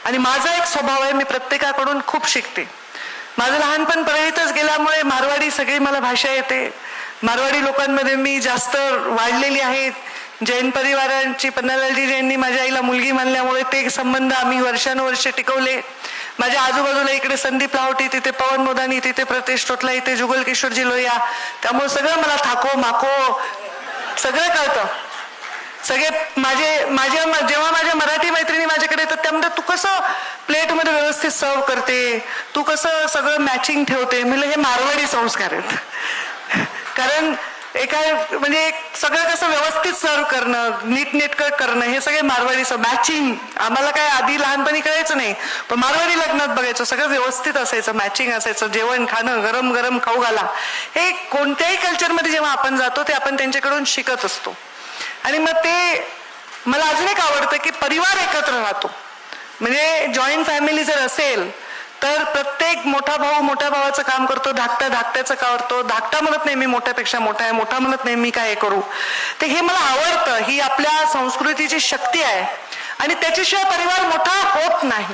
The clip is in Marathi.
आणि माझा एक स्वभाव आहे, मी प्रत्येकाकडून खूप शिकते. माझं लहानपण परळीतच गेल्यामुळे मारवाडी सगळी मला भाषा येते. मारवाडी लोकांमध्ये मी जास्त वाढलेली आहे. जैन परिवारांची पन्नालालजी जैननी माझ्या आईला मुलगी मानल्यामुळे ते संबंध आम्ही वर्षानुवर्ष टिकवले. माझ्या आजूबाजूला इकडे संदीप लाहोटी, तिथे पवन मोदानी, तिथे प्रतेश टोटला, इथे जुगल किशोरजी लोहिया. त्यामुळे सगळं मला थाको माको सगळं कळतं. सगळे जेव्हा माझ्या मराठी मैत्रिणी माझ्याकडे येतात त्यामध्ये तू कसं प्लेटमध्ये व्यवस्थित सर्व करते, तू कसं सगळं मॅचिंग ठेवते. म्हणजे हे मारवाडी संस्कार आहेत. कारण म्हणजे सगळं कसं व्यवस्थित सर्व करणं, नीटनेटकं करणं, हे सगळे मारवाडी मॅचिंग. आम्हाला काय आधी लहानपणी कळायचं नाही, पण मारवाडी लग्नात बघायचं सगळं व्यवस्थित असायचं, मॅचिंग असायचं. जेवण खाणं, गरम गरम खाऊ घाला, हे कोणत्याही कल्चरमध्ये जेव्हा आपण जातो ते आपण त्यांच्याकडून शिकत असतो. आणि मग ते मला अजून एक आवडतं की परिवार एकत्र राहतो. म्हणजे जॉईंट फॅमिली जर असेल तर प्रत्येक मोठा भाऊ मोठ्या भावाचं काम करतो, धाकटा धाकट्याचं करतो. धाकटा म्हणत नाही मी मोठ्यापेक्षा मोठा आहे, मोठा म्हणत नाही मी काय करू. ते हे मला आवडतं. ही आपल्या संस्कृतीची शक्ती आहे आणि त्याच्याशिवाय परिवार मोठा होत नाही.